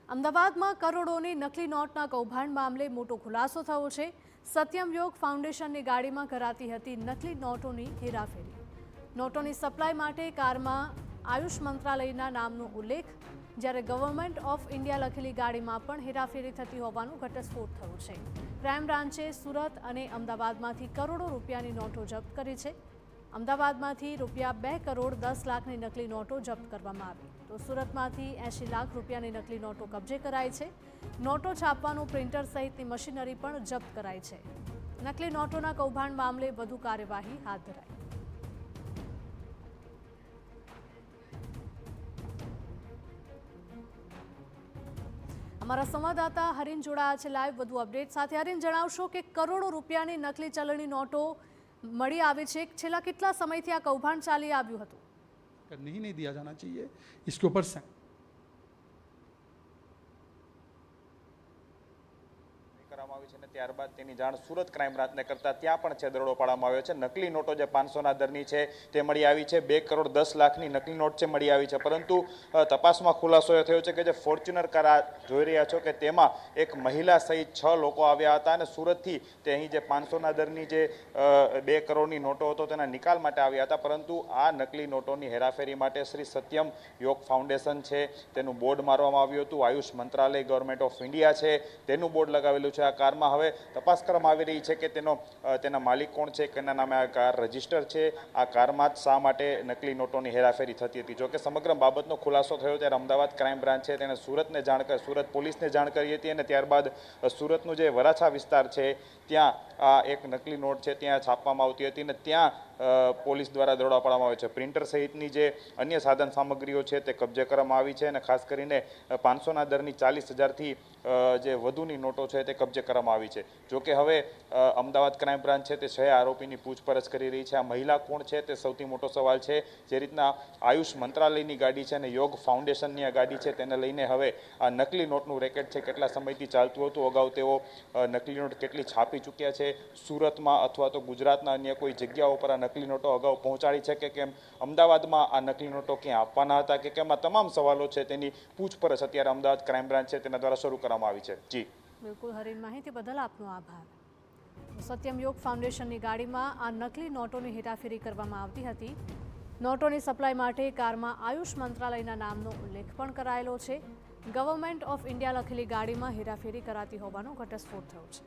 અમદાવાદમાં કરોડોની નકલી નોટના કૌભાંડ મામલે મોટો ખુલાસો થયો છે। સત્યમ યોગ ફાઉન્ડેશનની ગાડીમાં કરાતી હતી નકલી નોટોની હેરાફેરી। નોટોની સપ્લાય માટે કારમાં આયુષ મંત્રાલયના નામનો ઉલ્લેખ, જ્યારે ગવર્મેન્ટ ઓફ ઇન્ડિયા લખેલી ગાડીમાં પણ હેરાફેરી થતી હોવાનો ઘટસ્ફોટ થયો છે। ક્રાઇમ બ્રાન્ચે સુરત અને અમદાવાદમાંથી કરોડો રૂપિયાની નોટો જપ્ત કરી છે। અમદાવાદમાંથી રૂપિયા 2 કરોડ 10 લાખની નકલી નોટો જપ્ત કરવામાં આવી, તો સુરતમાંથી 80 લાખ રૂપિયાની નકલી નોટો કબજે કરાઈ છે। નોટો છાપવાનું પ્રિન્ટર સહિતની મશીનરી પણ જપ્ત કરાઈ છે। નકલી નોટોના કૌભાંડ મામલે વધુ કાર્યવાહી હાથ ધરાઈ। અમારા સંવાદદાતા હરીન જોડાયા છે લાઈવ વધુ અપડેટ સાથે। હરીન, જણાવશો કે કરોડો રૂપિયાની નકલી ચલણી નોટો મળી આવી છે। છેલ્લા કેટલા સમયથી આ કૌભાંડ ચાલી આવ્યું હતું? नहीं दिया जाना चाहिए इसके ऊपर કરવામાં આવી છે અને ત્યારબાદ તેની જાણ સુરત ક્રાઇમ બ્રાન્ચને કરતા ત્યાં પણ છેદરડો પાડવામાં આવ્યો છે। નકલી નોટો જે 500ના દરની છે તે મળી આવી છે। 2 કરોડ 10 લાખની નકલી નોટ છે મળી આવી છે, પરંતુ તપાસમાં ખુલાસો એ થયો છે કે જે ફોર્ચ્યુનર કાર જોઈ રહ્યા છો કે તેમાં એક મહિલા સહિત 6 લોકો આવ્યા હતા અને સુરતથી તે અહીં જે 500ના દરની જે 2 કરોડની નોટો હતો તેના નિકાલ માટે આવ્યા હતા। પરંતુ આ નકલી નોટોની હેરાફેરી માટે શ્રી સત્યમ યોગ ફાઉન્ડેશન છે તેનું બોર્ડ મારવામાં આવ્યું હતું। આયુષ મંત્રાલય ગવર્મેન્ટ ઓફ ઇન્ડિયા છે તેનું બોર્ડ લગાવેલું છે। આ કારમાં હવે તપાસ કરવામાં આવી રહી છે કે તેના માલિક કોણ છે, કેના નામે આ કાર રજીસ્ટર છે, આ કારમાં જ શા માટે નકલી નોટોની હેરાફેરી થતી હતી। જોકે સમગ્ર બાબતનો ખુલાસો થયો ત્યારે અમદાવાદ ક્રાઇમ બ્રાન્ચ છે તેણે સુરત પોલીસને જાણ કરી હતી અને ત્યારબાદ સુરતનું જે વરાછા વિસ્તાર છે ત્યાં આ એક નકલી નોટ છે ત્યાં છાપવામાં આવતી હતી અને ત્યાં પોલીસ દ્વારા દરોડા પાડવામાં આવે છે। પ્રિન્ટર સહિતની જે અન્ય સાધન સામગ્રીઓ છે તે કબજે કરવામાં આવી છે અને ખાસ કરીને 500ના દરની 40,000થી જે વધુની નોટો છે તે કબજે કરવામાં આવી છે। જોકે હવે અમદાવાદ ક્રાઇમ બ્રાન્ચ છે તે 6 આરોપીની પૂછપરછ કરી રહી છે। આ મહિલા કોણ છે તે સૌથી મોટો સવાલ છે। જે રીતના આયુષ મંત્રાલયની ગાડી છે અને યોગ ફાઉન્ડેશનની આ ગાડી છે તેને લઈને હવે આ નકલી નોટનું રેકેટ છે કેટલા સમયથી ચાલતું હતું, અગાઉ તેઓ નકલી નોટ કેટલી છાપી ચૂક્યા છે, સુરતમાં અથવા તો ગુજરાતના અન્ય કોઈ જગ્યાઓ પર આ નકલી નોટો અગાઉ પહોંચાડી છે કે કેમ, અમદાવાદમાં આ નકલી નોટો ક્યાં આપવાના હતા કે કેમ, આ તમામ સવાલો છે તેની પૂછપરછ અત્યારે અમદાવાદ ક્રાઇમ બ્રાન્ચ છે તેના દ્વારા શરૂ કરવામાં આવી છે। જી બિલકુલ હરીન, માહિતી બદલ આપનો આભાર। સત્યમ યોગ ફાઉન્ડેશનની ગાડીમાં આ નકલી નોટોની હેરાફેરી કરવામાં આવતી હતી। નોટોની સપ્લાય માટે કારમાં આયુષ મંત્રાલયના નામનો ઉલ્લેખ પણ કરાયેલો છે। ગવર્મેન્ટ ઓફ ઇન્ડિયા લખેલી ગાડીમાં હેરાફેરી કરાતી હોવાનો ઘટસ્ફોટ થયો છે।